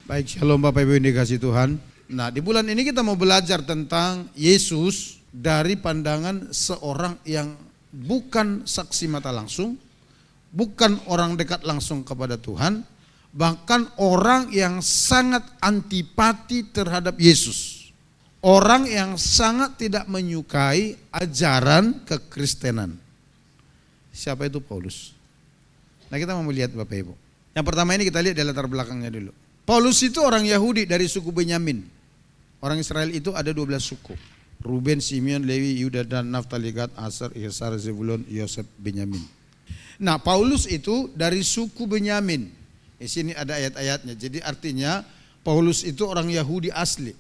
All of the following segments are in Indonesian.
Baik, shalom Bapak Ibu yang dikasihi Tuhan. Nah, di bulan ini kita mau belajar tentang Yesus dari pandangan seorang yang bukan saksi mata langsung, bukan orang dekat langsung kepada Tuhan, bahkan orang yang sangat antipati terhadap Yesus. Orang yang sangat tidak menyukai ajaran kekristenan. Siapa itu Paulus? Nah, kita mau melihat Bapak Ibu. Yang pertama ini kita lihat di latar belakangnya dulu. Paulus itu orang Yahudi dari suku Benyamin. Orang Israel itu ada 12 suku. Ruben, Simeon, Lewi, Yuda, dan Naftali, Gad, Aser, Isar, Zebulon, Yosef, Benyamin. Nah, Paulus itu dari suku Benyamin. Di sini ada ayat-ayatnya. Jadi artinya Paulus itu orang Yahudi asli.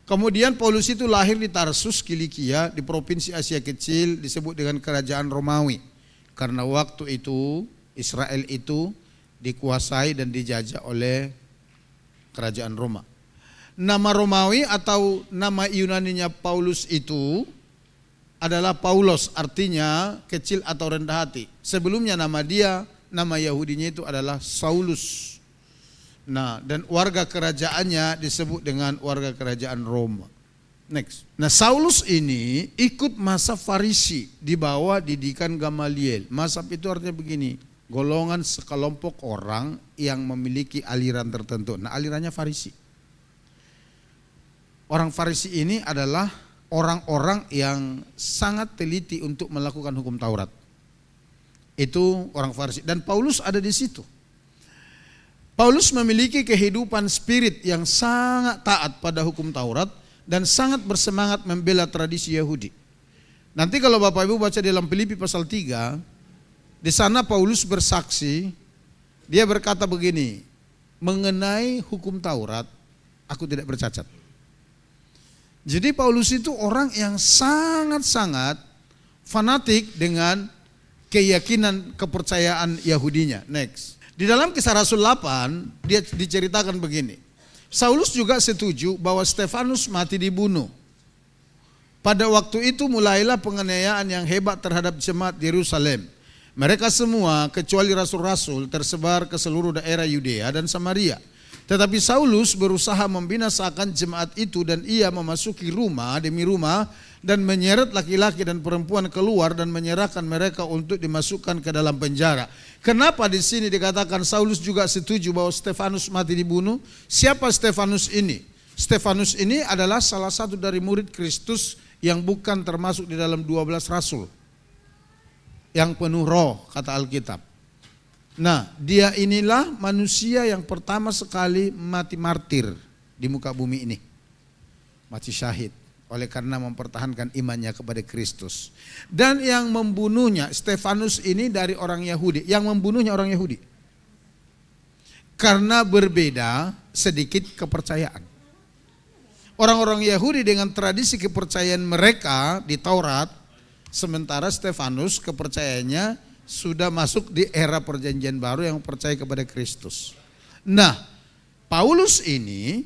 Kemudian Paulus itu lahir di Tarsus, Kilikia, di provinsi Asia Kecil, disebut dengan kerajaan Romawi. Karena waktu itu Israel itu dikuasai dan dijajah oleh kerajaan Roma. Nama Romawi atau nama Yunaninya Paulus itu adalah Paulos, artinya kecil atau rendah hati. Sebelumnya nama Yahudinya itu adalah Saulus. Nah, dan warga kerajaannya disebut dengan warga kerajaan Roma. Next. Nah, Saulus ini ikut mazhab Farisi di bawah didikan Gamaliel. Mazhab itu artinya begini, golongan sekelompok orang yang memiliki aliran tertentu. Nah, alirannya Farisi. Orang Farisi ini adalah orang-orang yang sangat teliti untuk melakukan hukum Taurat. Itu orang Farisi. Dan Paulus ada di situ. Paulus memiliki kehidupan spirit yang sangat taat pada hukum Taurat dan sangat bersemangat membela tradisi Yahudi. Nanti kalau Bapak Ibu baca dalam Filipi pasal 3, di sana Paulus bersaksi, dia berkata begini, mengenai hukum Taurat, aku tidak bercacat. Jadi Paulus itu orang yang sangat-sangat fanatik dengan keyakinan kepercayaan Yahudinya. Next. Di dalam Kisah Rasul 8, dia diceritakan begini. Saulus juga setuju bahwa Stefanus mati dibunuh. Pada waktu itu mulailah penganiayaan yang hebat terhadap jemaat di Yerusalem. Mereka semua kecuali rasul-rasul tersebar ke seluruh daerah Yudea dan Samaria. Tetapi Saulus berusaha membinasakan jemaat itu dan ia memasuki rumah demi rumah dan menyeret laki-laki dan perempuan keluar dan menyerahkan mereka untuk dimasukkan ke dalam penjara. Kenapa di sini dikatakan Saulus juga setuju bahwa Stefanus mati dibunuh? Siapa Stefanus ini? Stefanus ini adalah salah satu dari murid Kristus yang bukan termasuk di dalam 12 rasul. Yang penuh roh, kata Alkitab. Nah, dia inilah manusia yang pertama sekali mati martir di muka bumi ini. Mati syahid oleh karena mempertahankan imannya kepada Kristus. Dan yang membunuhnya, Stefanus ini dari orang Yahudi. Yang membunuhnya orang Yahudi. Karena berbeda sedikit kepercayaan. Orang-orang Yahudi dengan tradisi kepercayaan mereka di Taurat, sementara Stefanus kepercayaannya sudah masuk di era perjanjian baru yang percaya kepada Kristus. Nah, Paulus ini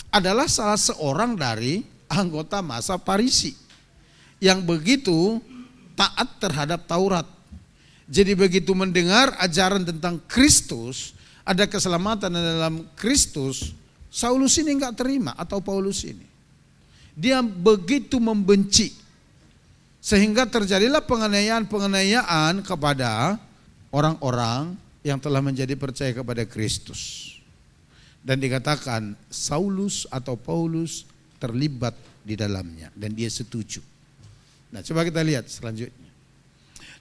adalah salah seorang dari anggota mazhab Farisi yang begitu taat terhadap Taurat. Jadi begitu mendengar ajaran tentang Kristus, ada keselamatan dalam Kristus, Saulus ini enggak terima atau Paulus ini. Dia begitu membenci. Sehingga terjadilah penganiayaan kepada orang-orang yang telah menjadi percaya kepada Kristus. Dan dikatakan Saulus atau Paulus terlibat di dalamnya dan dia setuju. Nah, coba kita lihat selanjutnya.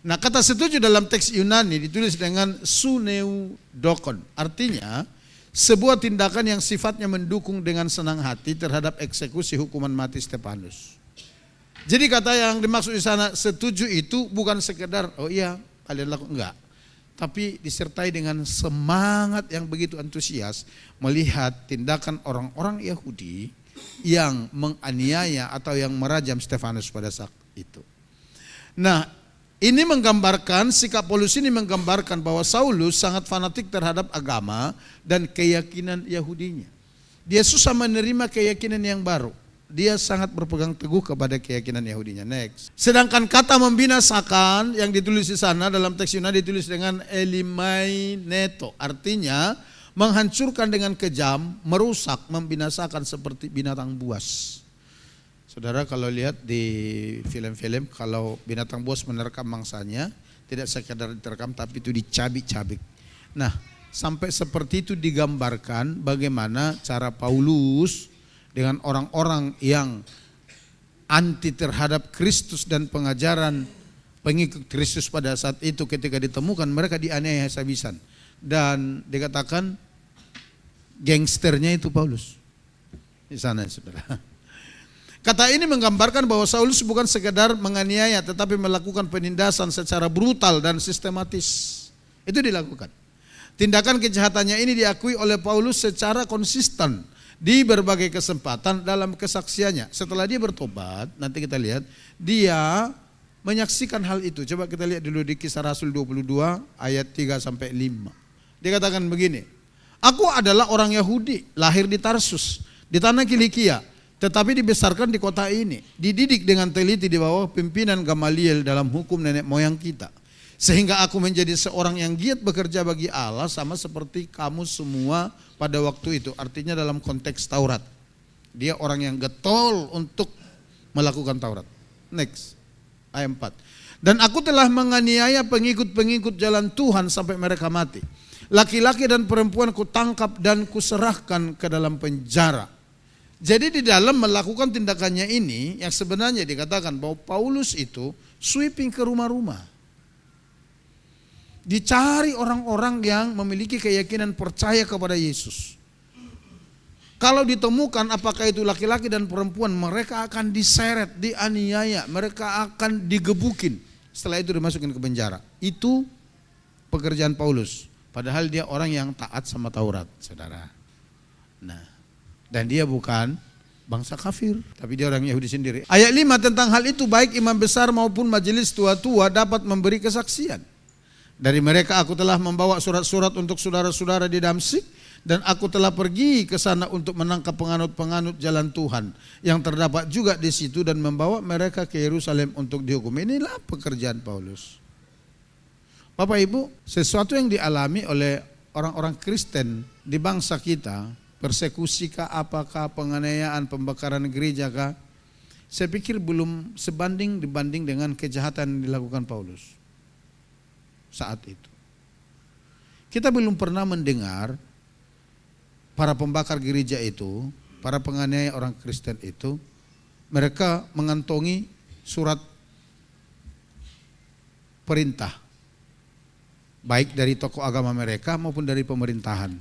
Nah, kata setuju dalam teks Yunani ditulis dengan suneudokon. Artinya sebuah tindakan yang sifatnya mendukung dengan senang hati terhadap eksekusi hukuman mati Stefanus. Jadi kata yang dimaksud di sana setuju itu bukan sekedar oh iya kalian lakukan, enggak. Tapi disertai dengan semangat yang begitu antusias melihat tindakan orang-orang Yahudi yang menganiaya atau yang merajam Stefanus pada saat itu. Nah, ini menggambarkan, sikap Paulus ini menggambarkan bahwa Saulus sangat fanatik terhadap agama dan keyakinan Yahudinya. Dia susah menerima keyakinan yang baru. Dia sangat berpegang teguh kepada keyakinan Yahudinya. Next. Sedangkan kata membinasakan yang ditulis di sana dalam teks Yunani ditulis dengan elimaineto. Artinya menghancurkan dengan kejam, merusak, membinasakan seperti binatang buas. Saudara kalau lihat di film-film, kalau binatang buas menerkam mangsanya, tidak sekedar diterkam tapi itu dicabik-cabik. Nah, sampai seperti itu digambarkan bagaimana cara Paulus dengan orang-orang yang anti terhadap Kristus dan pengajaran pengikut Kristus pada saat itu ketika ditemukan mereka dianiaya habis-habisan. Dan dikatakan gangsternya itu Paulus. Di sana saudara. Kata ini menggambarkan bahwa Saulus bukan sekedar menganiaya tetapi melakukan penindasan secara brutal dan sistematis. Itu dilakukan. Tindakan kejahatannya ini diakui oleh Paulus secara konsisten di berbagai kesempatan dalam kesaksiannya. Setelah dia bertobat, nanti kita lihat, dia menyaksikan hal itu. Coba kita lihat dulu di Kisah Rasul 22 ayat 3 sampai 5. Dikatakan begini, aku adalah orang Yahudi, lahir di Tarsus, di tanah Kilikia, tetapi dibesarkan di kota ini, dididik dengan teliti di bawah pimpinan Gamaliel dalam hukum nenek moyang kita. Sehingga aku menjadi seorang yang giat bekerja bagi Allah sama seperti kamu semua pada waktu itu. Artinya dalam konteks Taurat. Dia orang yang getol untuk melakukan Taurat. Next, ayat 4. Dan aku telah menganiaya pengikut-pengikut jalan Tuhan sampai mereka mati. Laki-laki dan perempuan kutangkap dan kuserahkan ke dalam penjara. Jadi di dalam melakukan tindakannya ini yang sebenarnya dikatakan bahwa Paulus itu sweeping ke rumah-rumah. Dicari orang-orang yang memiliki keyakinan percaya kepada Yesus. Kalau ditemukan apakah itu laki-laki dan perempuan, mereka akan diseret, dianiaya, mereka akan digebukin. Setelah itu dimasukin ke penjara. Itu pekerjaan Paulus. Padahal dia orang yang taat sama Taurat, saudara. Nah, dan dia bukan bangsa kafir, tapi dia orang Yahudi sendiri. Ayat 5 tentang hal itu baik imam besar maupun majelis tua-tua dapat memberi kesaksian. Dari mereka aku telah membawa surat-surat untuk saudara-saudara di Damsyik, dan aku telah pergi ke sana untuk menangkap penganut-penganut jalan Tuhan yang terdapat juga di situ dan membawa mereka ke Yerusalem untuk dihukum. Inilah pekerjaan Paulus. Bapak Ibu, sesuatu yang dialami oleh orang-orang Kristen di bangsa kita, persekusi kah, apakah, penganiayaan, pembakaran gereja kah, saya pikir belum sebanding dibanding dengan kejahatan yang dilakukan Paulus saat itu. Kita belum pernah mendengar para pembakar gereja itu, para penganiaya orang Kristen itu, mereka mengantongi surat perintah, baik dari tokoh agama mereka maupun dari pemerintahan,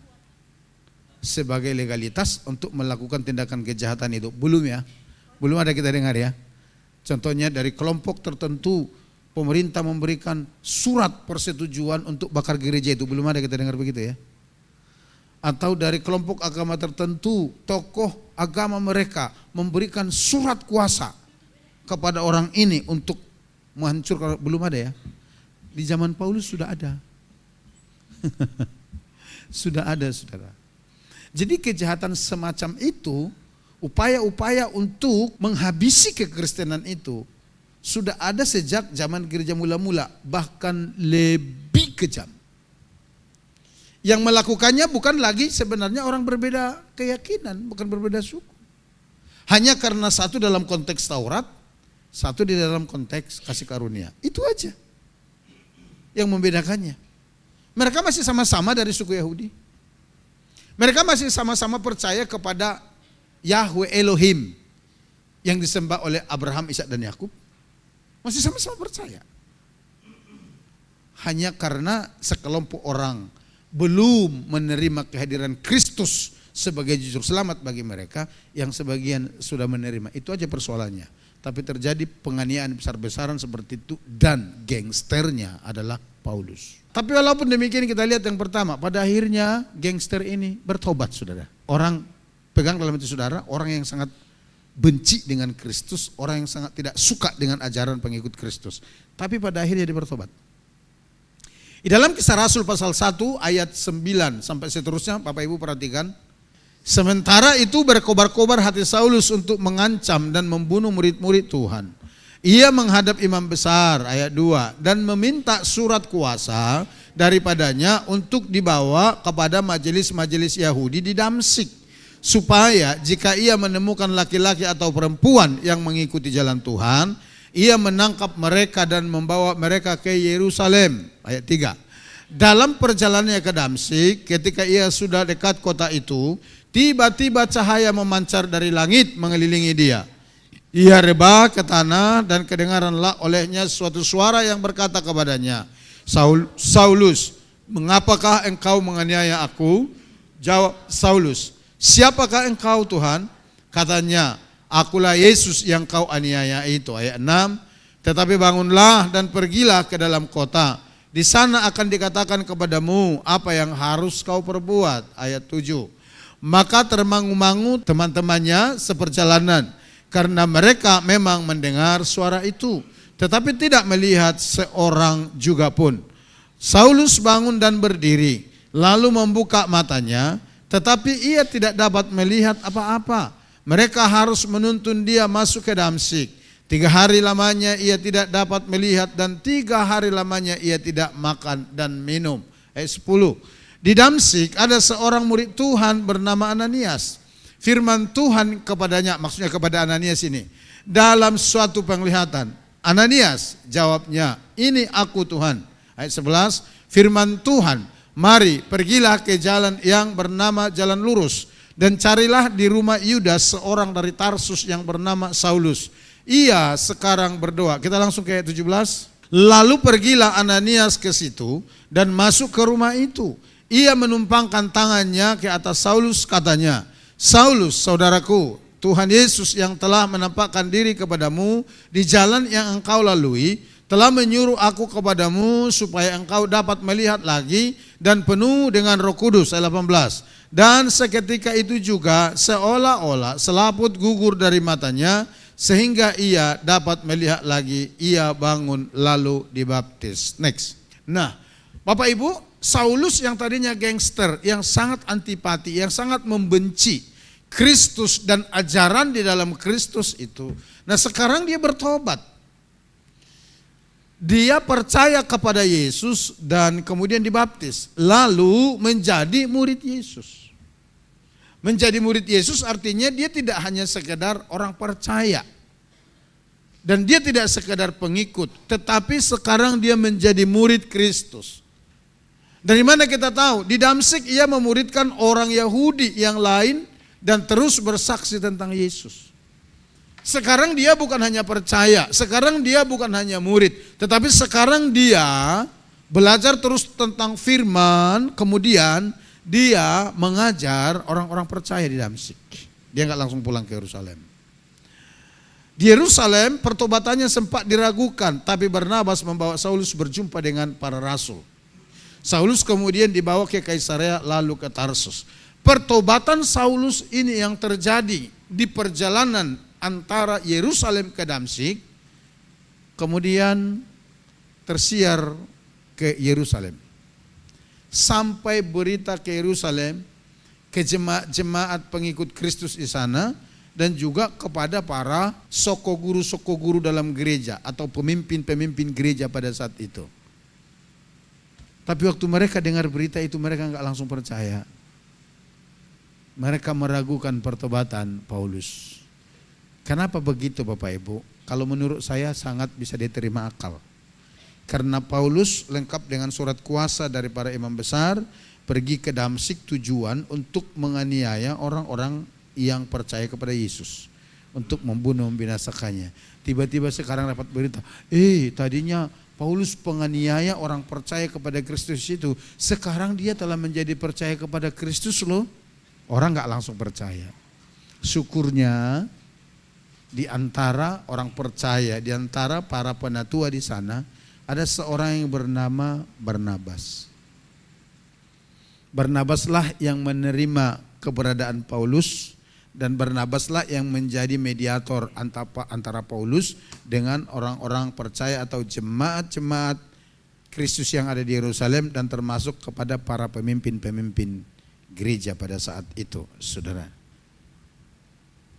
sebagai legalitas untuk melakukan tindakan kejahatan itu. Belum ya, belum ada kita dengar ya. Contohnya dari kelompok tertentu pemerintah memberikan surat persetujuan untuk bakar gereja itu, belum ada kita dengar begitu ya. Atau dari kelompok agama tertentu, tokoh agama mereka memberikan surat kuasa kepada orang ini untuk menghancurkan, belum ada ya. Di zaman Paulus sudah ada. Sudah ada, saudara. Jadi kejahatan semacam itu, upaya-upaya untuk menghabisi kekristenan itu sudah ada sejak zaman gereja mula-mula, bahkan lebih kejam. Yang melakukannya bukan lagi sebenarnya orang berbeda keyakinan, bukan berbeda suku. Hanya karena satu dalam konteks Taurat, satu di dalam konteks kasih karunia. Itu aja yang membedakannya. Mereka masih sama-sama dari suku Yahudi. Mereka masih sama-sama percaya kepada Yahweh Elohim yang disembah oleh Abraham, Ishak dan Yakub. Masih sama-sama percaya. Hanya karena sekelompok orang belum menerima kehadiran Kristus sebagai jujur selamat bagi mereka, yang sebagian sudah menerima. Itu aja persoalannya. Tapi terjadi penganiayaan besar-besaran seperti itu, dan gangsternya adalah Paulus. Tapi walaupun demikian kita lihat yang pertama, pada akhirnya gangster ini bertobat, saudara. Orang pegang dalam itu, saudara, orang yang sangat benci dengan Kristus, orang yang sangat tidak suka dengan ajaran pengikut Kristus. Tapi pada akhirnya dia bertobat. Di dalam Kisah Rasul pasal 1 ayat 9 sampai seterusnya, Bapak Ibu perhatikan. Sementara itu berkobar-kobar hati Saulus untuk mengancam dan membunuh murid-murid Tuhan. Ia menghadap imam besar, ayat 2, dan meminta surat kuasa daripadanya untuk dibawa kepada majelis-majelis Yahudi di Damsyik, supaya jika ia menemukan laki-laki atau perempuan yang mengikuti jalan Tuhan, ia menangkap mereka dan membawa mereka ke Yerusalem. Ayat 3. Dalam perjalanannya ke Damsyik, ketika ia sudah dekat kota itu, tiba-tiba cahaya memancar dari langit mengelilingi dia. Ia rebah ke tanah dan kedengaranlah olehnya suatu suara yang berkata kepadanya, Saulus, mengapakah engkau menganiaya aku? Jawab Saulus, siapakah engkau Tuhan? Katanya, akulah Yesus yang kau aniaya itu. Ayat 6. Tetapi bangunlah dan pergilah ke dalam kota. Di sana akan dikatakan kepadamu apa yang harus kau perbuat. Ayat 7. Maka termangu-mangu teman-temannya seperjalanan, karena mereka memang mendengar suara itu, tetapi tidak melihat seorang juga pun. Saulus bangun dan berdiri, lalu membuka matanya, tetapi ia tidak dapat melihat apa-apa. Mereka harus menuntun dia masuk ke Damsyik. 3 hari lamanya ia tidak dapat melihat, dan 3 hari lamanya ia tidak makan dan minum. Ayat 10. Di Damsyik ada seorang murid Tuhan bernama Ananias. Firman Tuhan kepadanya, maksudnya kepada Ananias ini, dalam suatu penglihatan. Ananias, jawabnya, ini aku Tuhan. Ayat 11, firman Tuhan, mari pergilah ke jalan yang bernama jalan lurus, dan carilah di rumah Yudas seorang dari Tarsus yang bernama Saulus. Ia sekarang berdoa. Kita langsung ke ayat 17. Lalu pergilah Ananias ke situ dan masuk ke rumah itu. Ia menumpangkan tangannya ke atas Saulus, katanya, Saulus, saudaraku, Tuhan Yesus yang telah menampakkan diri kepadamu di jalan yang engkau lalui, telah menyuruh aku kepadamu supaya engkau dapat melihat lagi dan penuh dengan Roh Kudus. Ayat 18. Dan seketika itu juga seolah-olah selaput gugur dari matanya, sehingga ia dapat melihat lagi. Ia bangun lalu dibaptis. Next. Nah, Bapak Ibu, Saulus yang tadinya gangster, yang sangat antipati, yang sangat membenci Kristus dan ajaran di dalam Kristus itu. Nah, sekarang dia bertobat. Dia percaya kepada Yesus dan kemudian dibaptis. Lalu menjadi murid Yesus. Menjadi murid Yesus artinya dia tidak hanya sekedar orang percaya. Dan dia tidak sekedar pengikut. Tetapi sekarang dia menjadi murid Kristus. Dari mana kita tahu? Di Damsyik ia memuridkan orang Yahudi yang lain dan terus bersaksi tentang Yesus. Sekarang dia bukan hanya percaya, sekarang dia bukan hanya murid, tetapi sekarang dia belajar terus tentang firman, kemudian dia mengajar orang-orang percaya di Damsyik. Dia nggak langsung pulang ke Yerusalem. Di Yerusalem pertobatannya sempat diragukan, tapi Barnabas membawa Saulus berjumpa dengan para rasul. Saulus kemudian dibawa ke Kaisarea lalu ke Tarsus. Pertobatan Saulus ini yang terjadi di perjalanan antara Yerusalem ke Damsyik, kemudian tersiar ke Yerusalem. Sampai berita ke Yerusalem, ke jemaat-jemaat pengikut Kristus di sana, dan juga kepada para soko guru dalam gereja atau pemimpin-pemimpin gereja pada saat itu. Tapi waktu mereka dengar berita itu, mereka enggak langsung percaya. Mereka meragukan pertobatan Paulus. Kenapa begitu Bapak Ibu? Kalau menurut saya sangat bisa diterima akal. Karena Paulus lengkap dengan surat kuasa dari para imam besar, pergi ke Damsyik tujuan untuk menganiaya orang-orang yang percaya kepada Yesus, untuk membunuh, membinasakannya. Tiba-tiba sekarang dapat berita, tadinya Paulus penganiaya orang percaya kepada Kristus itu, sekarang dia telah menjadi percaya kepada Kristus loh. Orang gak langsung percaya. Syukurnya di antara orang percaya, di antara para penatua di sana, ada seorang yang bernama Barnabas. Barnabaslah yang menerima keberadaan Paulus, dan Barnabaslah yang menjadi mediator antara Paulus dengan orang-orang percaya atau jemaat-jemaat Kristus yang ada di Yerusalem, dan termasuk kepada para pemimpin-pemimpin gereja pada saat itu, saudara.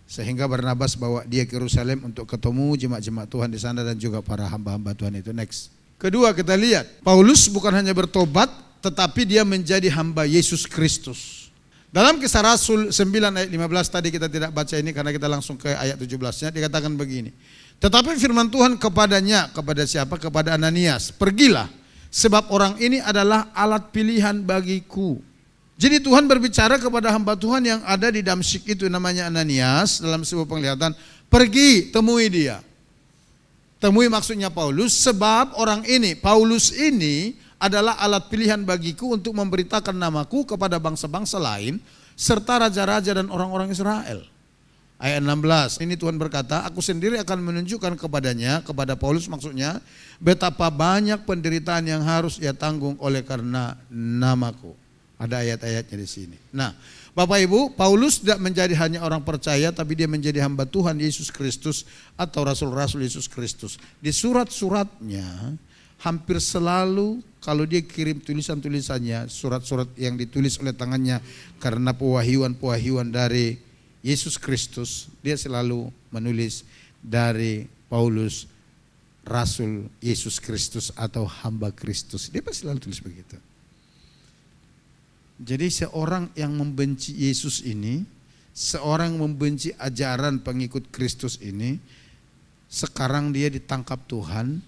Sehingga Barnabas bawa dia ke Yerusalem untuk ketemu jemaat-jemaat Tuhan di sana dan juga para hamba-hamba Tuhan itu. Next. Kedua, kita lihat Paulus bukan hanya bertobat, tetapi dia menjadi hamba Yesus Kristus. Dalam Kisah Rasul 9 ayat 15 tadi kita tidak baca ini karena kita langsung ke ayat 17-nya, dikatakan begini. Tetapi firman Tuhan kepadanya, kepada siapa? Kepada Ananias, pergilah, sebab orang ini adalah alat pilihan bagiku. Jadi Tuhan berbicara kepada hamba Tuhan yang ada di Damsyik itu, namanya Ananias, dalam sebuah penglihatan, pergi temui dia. Temui maksudnya Paulus, sebab orang ini, Paulus ini adalah alat pilihan bagiku untuk memberitakan namaku kepada bangsa-bangsa lain serta raja-raja dan orang-orang Israel. Ayat 16, ini Tuhan berkata, aku sendiri akan menunjukkan kepadanya, kepada Paulus maksudnya, betapa banyak penderitaan yang harus ia tanggung oleh karena namaku. Ada ayat-ayatnya di sini. Nah, Bapak Ibu, Paulus tidak menjadi hanya orang percaya, tapi dia menjadi hamba Tuhan Yesus Kristus atau rasul-rasul Yesus Kristus. Di surat-suratnya, hampir selalu kalau dia kirim tulisan-tulisannya, surat-surat yang ditulis oleh tangannya karena pewahyuan-pewahyuan dari Yesus Kristus, dia selalu menulis dari Paulus, rasul Yesus Kristus atau hamba Kristus. Dia pasti selalu tulis begitu. Jadi seorang yang membenci Yesus ini, seorang yang membenci ajaran pengikut Kristus ini, sekarang dia ditangkap Tuhan,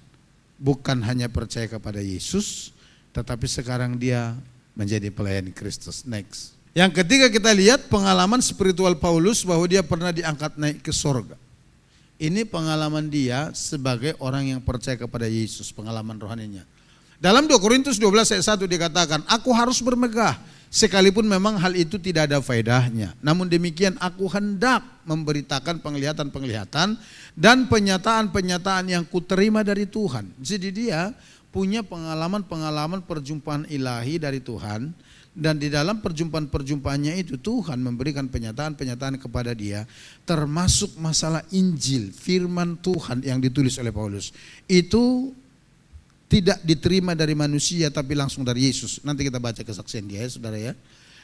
bukan hanya percaya kepada Yesus, tetapi sekarang dia menjadi pelayan Kristus. Next. Yang ketiga, kita lihat pengalaman spiritual Paulus bahwa dia pernah diangkat naik ke sorga. Ini pengalaman dia sebagai orang yang percaya kepada Yesus, pengalaman rohaninya. Dalam 2 Korintus 12 ayat 1 dikatakan, aku harus bermegah, sekalipun memang hal itu tidak ada faedahnya. Namun demikian aku hendak memberitakan penglihatan-penglihatan dan penyataan-penyataan yang kuterima dari Tuhan. Jadi dia punya pengalaman-pengalaman perjumpaan ilahi dari Tuhan. Dan di dalam perjumpaan-perjumpaannya itu Tuhan memberikan penyataan-penyataan kepada dia, termasuk masalah Injil, firman Tuhan yang ditulis oleh Paulus. Itu tidak diterima dari manusia tapi langsung dari Yesus. Nanti kita baca kesaksian dia ya saudara ya.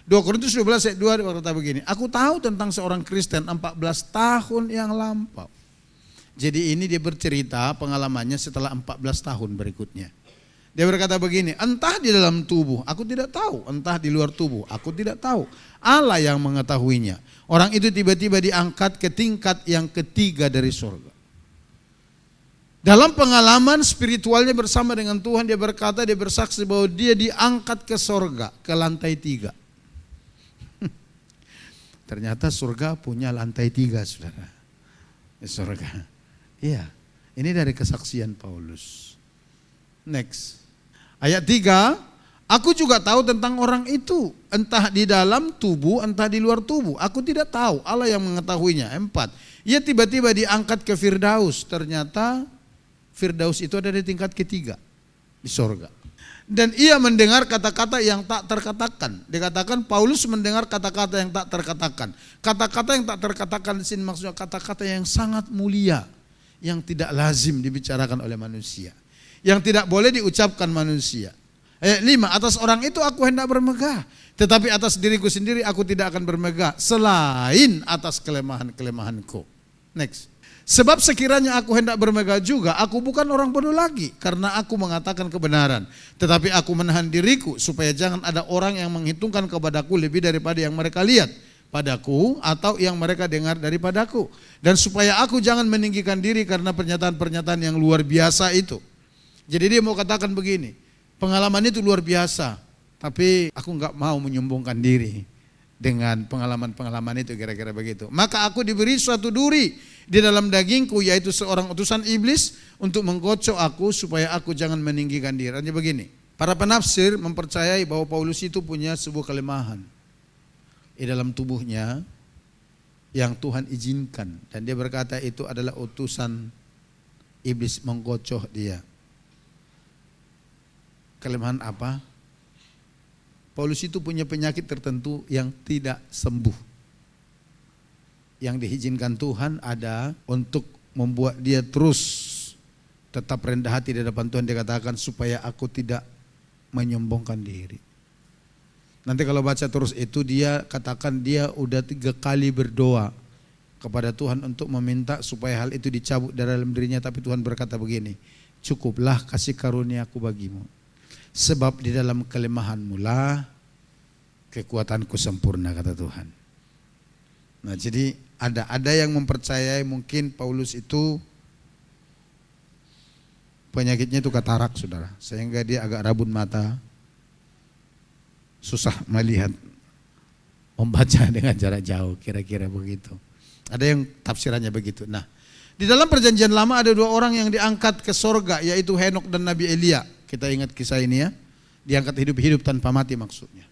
2 Korintus 12 ayat 2 berkata begini, aku tahu tentang seorang Kristen 14 tahun yang lampau. Jadi ini dia bercerita pengalamannya setelah 14 tahun berikutnya. Dia berkata begini, entah di dalam tubuh, aku tidak tahu. Entah di luar tubuh, aku tidak tahu. Allah yang mengetahuinya. Orang itu tiba-tiba diangkat ke tingkat yang ketiga dari surga. Dalam pengalaman spiritualnya bersama dengan Tuhan, dia berkata, dia bersaksi bahwa dia diangkat ke surga, ke lantai 3. Ternyata surga punya lantai 3, saudara. Surga. Iya, ini dari kesaksian Paulus. Next. Ayat 3, aku juga tahu tentang orang itu, entah di dalam tubuh, entah di luar tubuh. Aku tidak tahu, Allah yang mengetahuinya. 4, ia tiba-tiba diangkat ke Firdaus. Ternyata Firdaus itu ada di tingkat ketiga, di sorga. Dan ia mendengar kata-kata yang tak terkatakan. Dikatakan Paulus mendengar kata-kata yang tak terkatakan. Kata-kata yang tak terkatakan di sini maksudnya kata-kata yang sangat mulia, yang tidak lazim dibicarakan oleh manusia, yang tidak boleh diucapkan manusia. Ayat 5, atas orang itu aku hendak bermegah, tetapi atas diriku sendiri aku tidak akan bermegah, selain atas kelemahan-kelemahanku. Next. Sebab sekiranya aku hendak bermegah juga, aku bukan orang bodoh lagi, karena aku mengatakan kebenaran. Tetapi aku menahan diriku, supaya jangan ada orang yang menghitungkan kepadaku lebih daripada yang mereka lihat padaku, atau yang mereka dengar daripadaku. Dan supaya aku jangan meninggikan diri karena pernyataan-pernyataan yang luar biasa itu. Jadi dia mau katakan begini, pengalaman itu luar biasa, tapi aku enggak mau menyombongkan diri dengan pengalaman-pengalaman itu, kira-kira begitu. Maka aku diberi suatu duri di dalam dagingku, yaitu seorang utusan iblis untuk menggocok aku supaya aku jangan meninggikan diri. Artinya begini, para penafsir mempercayai bahwa Paulus itu punya sebuah kelemahan di dalam tubuhnya yang Tuhan izinkan, dan dia berkata itu adalah utusan iblis menggocok dia. Kelemahan apa? Paulus itu punya penyakit tertentu yang tidak sembuh. Yang diizinkan Tuhan ada untuk membuat dia terus tetap rendah hati di depan Tuhan. Dia katakan supaya aku tidak menyombongkan diri. Nanti kalau baca terus itu dia katakan dia udah 3 kali berdoa kepada Tuhan untuk meminta supaya hal itu dicabut dari dalam dirinya. Tapi Tuhan berkata begini, cukuplah kasih karuniaku bagimu. Sebab di dalam kelemahanmu lah kekuatanku sempurna, kata Tuhan. Nah, jadi ada yang mempercayai mungkin Paulus itu penyakitnya itu katarak, saudara, sehingga dia agak rabun mata, susah melihat, membaca dengan jarak jauh, kira-kira begitu. Ada yang tafsirannya begitu. Nah, di dalam perjanjian lama ada 2 orang yang diangkat ke sorga, yaitu Henok dan Nabi Elia. Kita ingat kisah ini ya, diangkat hidup-hidup tanpa mati maksudnya.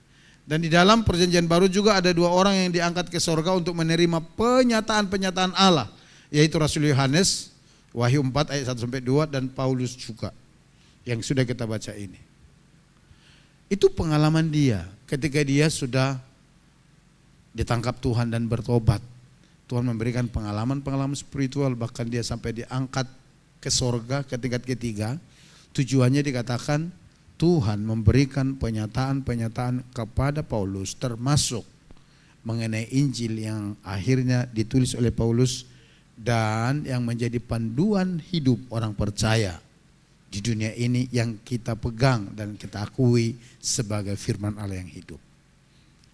Dan di dalam perjanjian baru juga ada 2 orang yang diangkat ke sorga untuk menerima penyataan-penyataan Allah, yaitu Rasul Yohanes, Wahyu 4 ayat 1-2, dan Paulus juga yang sudah kita baca ini. Itu pengalaman dia ketika dia sudah ditangkap Tuhan dan bertobat. Tuhan memberikan pengalaman-pengalaman spiritual, bahkan dia sampai diangkat ke sorga ke tingkat ketiga. Tujuannya dikatakan Tuhan memberikan penyataan-penyataan kepada Paulus, termasuk mengenai Injil yang akhirnya ditulis oleh Paulus dan yang menjadi panduan hidup orang percaya di dunia ini, yang kita pegang dan kita akui sebagai firman Allah yang hidup.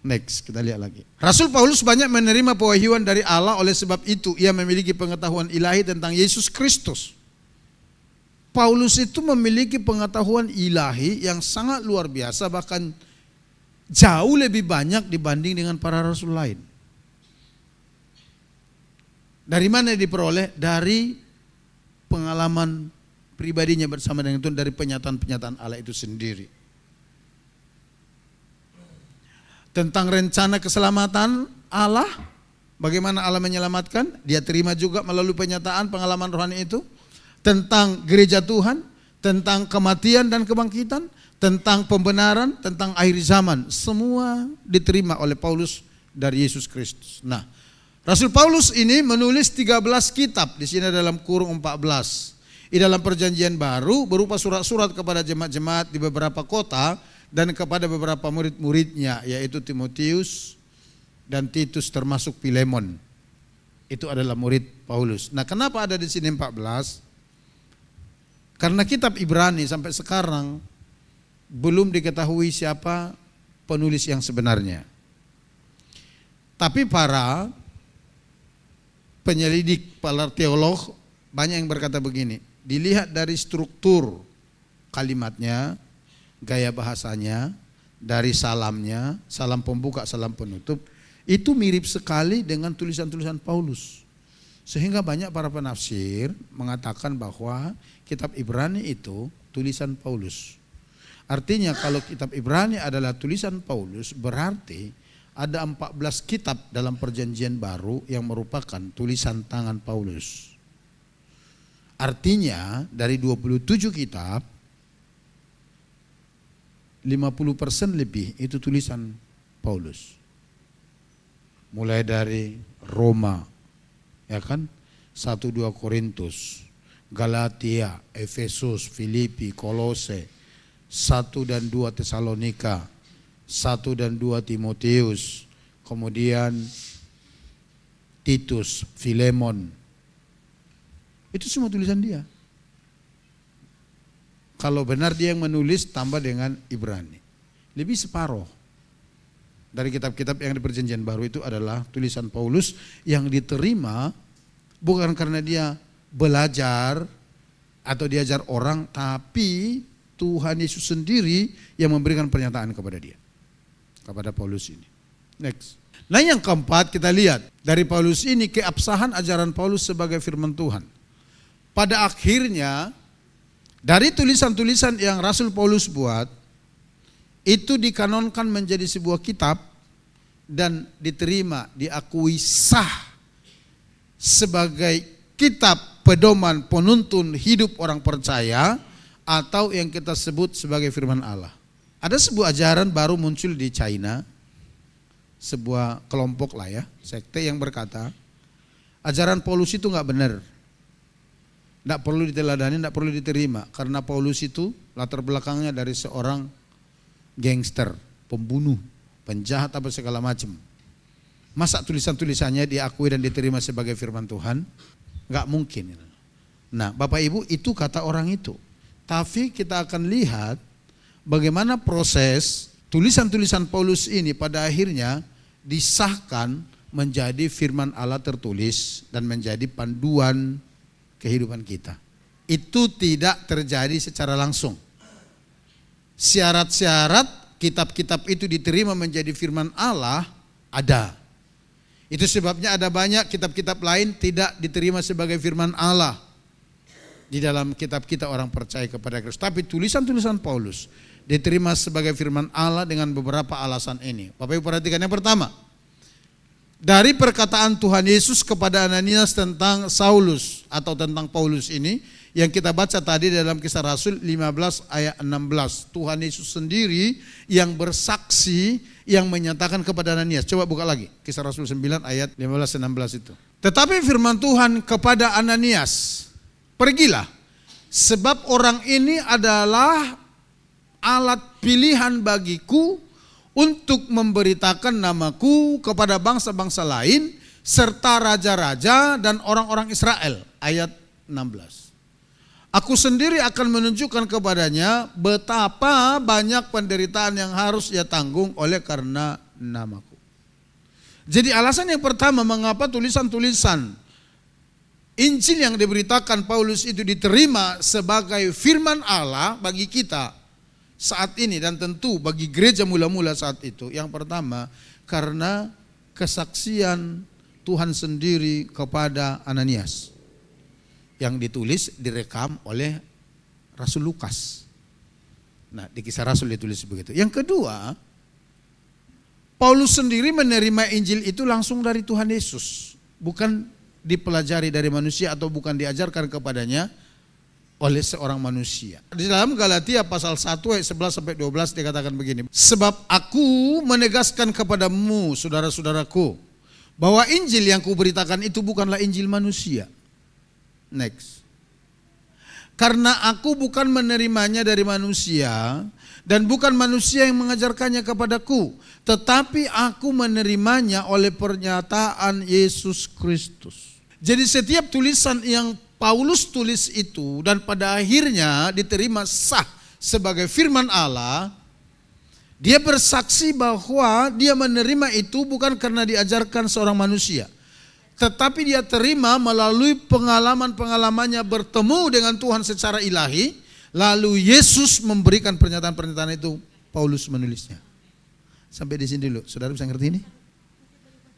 Next, kita lihat lagi. Rasul Paulus banyak menerima pewahyuan dari Allah, oleh sebab itu ia memiliki pengetahuan ilahi tentang Yesus Kristus. Paulus itu memiliki pengetahuan ilahi yang sangat luar biasa, bahkan jauh lebih banyak dibanding dengan para rasul lain. Dari mana diperoleh? Dari pengalaman pribadinya bersama dengan Tuhan, dari penyataan-penyataan Allah itu sendiri. Tentang rencana keselamatan Allah, bagaimana Allah menyelamatkan, dia terima juga melalui penyataan pengalaman rohani itu. Tentang gereja Tuhan, tentang kematian dan kebangkitan, tentang pembenaran, tentang akhir zaman, semua diterima oleh Paulus dari Yesus Kristus. Nah, Rasul Paulus ini menulis 13 kitab, di sini dalam kurung 14. Di dalam perjanjian baru berupa surat-surat kepada jemaat-jemaat di beberapa kota dan kepada beberapa murid-muridnya, yaitu Timotius dan Titus, termasuk Filemon. Itu adalah murid Paulus. Nah, kenapa ada di sini 14? Karena kitab Ibrani sampai sekarang belum diketahui siapa penulis yang sebenarnya. Tapi para penyelidik, para teolog banyak yang berkata begini, dilihat dari struktur kalimatnya, gaya bahasanya, dari salamnya, salam pembuka, salam penutup, itu mirip sekali dengan tulisan-tulisan Paulus. Sehingga banyak para penafsir mengatakan bahwa kitab Ibrani itu tulisan Paulus. Artinya kalau kitab Ibrani adalah tulisan Paulus, berarti ada 14 kitab dalam perjanjian baru yang merupakan tulisan tangan Paulus. Artinya dari 27 kitab, 50% lebih itu tulisan Paulus. Mulai dari Roma, ya kan, 1-2 Korintus, Galatia, Efesus, Filipi, Kolose, 1 dan 2 Tesalonika, 1 dan 2 Timotius, kemudian Titus, Filemon. Itu semua tulisan dia. Kalau benar dia yang menulis, tambah dengan Ibrani, lebih separuh dari kitab-kitab yang di perjanjian baru itu adalah tulisan Paulus yang diterima bukan karena dia belajar atau diajar orang, tapi Tuhan Yesus sendiri yang memberikan pernyataan kepada dia, kepada Paulus ini. Next. Nah, yang keempat kita lihat dari Paulus ini keabsahan ajaran Paulus sebagai firman Tuhan. Pada akhirnya dari tulisan-tulisan yang Rasul Paulus buat itu dikanonkan menjadi sebuah kitab dan diterima, diakui sah sebagai kitab pedoman penuntun hidup orang percaya, atau yang kita sebut sebagai firman Allah. Ada sebuah ajaran baru muncul di China, sebuah kelompok lah ya, sekte yang berkata ajaran Paulus itu nggak benar, nggak perlu diteladani, nggak perlu diterima, karena Paulus itu latar belakangnya dari seorang gangster, pembunuh, penjahat apa segala macam. Masa tulisan-tulisannya diakui dan diterima sebagai firman Tuhan? Nggak mungkin. Nah, Bapak Ibu, itu kata orang itu. Tapi kita akan lihat bagaimana proses tulisan-tulisan Paulus ini pada akhirnya disahkan menjadi firman Allah tertulis dan menjadi panduan kehidupan kita. Itu tidak terjadi secara langsung. Syarat-syarat kitab-kitab itu diterima menjadi firman Allah ada. Itu sebabnya ada banyak kitab-kitab lain tidak diterima sebagai firman Allah di dalam kitab kita orang percaya kepada Kristus. Tapi tulisan-tulisan Paulus diterima sebagai firman Allah dengan beberapa alasan ini. Bapak Ibu perhatikan, yang pertama, dari perkataan Tuhan Yesus kepada Ananias tentang Saulus atau tentang Paulus ini, yang kita baca tadi dalam Kisah Rasul 15 ayat 16. Tuhan Yesus sendiri yang bersaksi, yang menyatakan kepada Ananias. Coba buka lagi Kisah Rasul 9 ayat 15-16 itu. Tetapi firman Tuhan kepada Ananias, pergilah, sebab orang ini adalah alat pilihan bagiku untuk memberitakan namaku kepada bangsa-bangsa lain serta raja-raja dan orang-orang Israel. Ayat 16. Aku sendiri akan menunjukkan kepadanya betapa banyak penderitaan yang harus ia tanggung oleh karena namaku. Jadi alasan yang pertama mengapa tulisan-tulisan Injil yang diberitakan Paulus itu diterima sebagai firman Allah bagi kita saat ini dan tentu bagi gereja mula-mula saat itu. Yang pertama, karena kesaksian Tuhan sendiri kepada Ananias yang ditulis, direkam oleh Rasul Lukas. Nah, di Kisah Rasul ditulis begitu. Yang kedua, Paulus sendiri menerima Injil itu langsung dari Tuhan Yesus, bukan dipelajari dari manusia atau bukan diajarkan kepadanya oleh seorang manusia. Di dalam Galatia pasal 1 ayat 11 sampai 12 dikatakan begini, sebab aku menegaskan kepadamu saudara-saudaraku bahwa Injil yang kuberitakan itu bukanlah Injil manusia. Next. Karena aku bukan menerimanya dari manusia dan bukan manusia yang mengajarkannya kepadaku, tetapi aku menerimanya oleh pernyataan Yesus Kristus. Jadi setiap tulisan yang Paulus tulis itu dan pada akhirnya diterima sah sebagai firman Allah, dia bersaksi bahwa dia menerima itu bukan karena diajarkan seorang manusia, tetapi dia terima melalui pengalaman-pengalamannya bertemu dengan Tuhan secara ilahi, lalu Yesus memberikan pernyataan-pernyataan itu, Paulus menulisnya. Sampai di sini dulu, saudara bisa ngerti ini?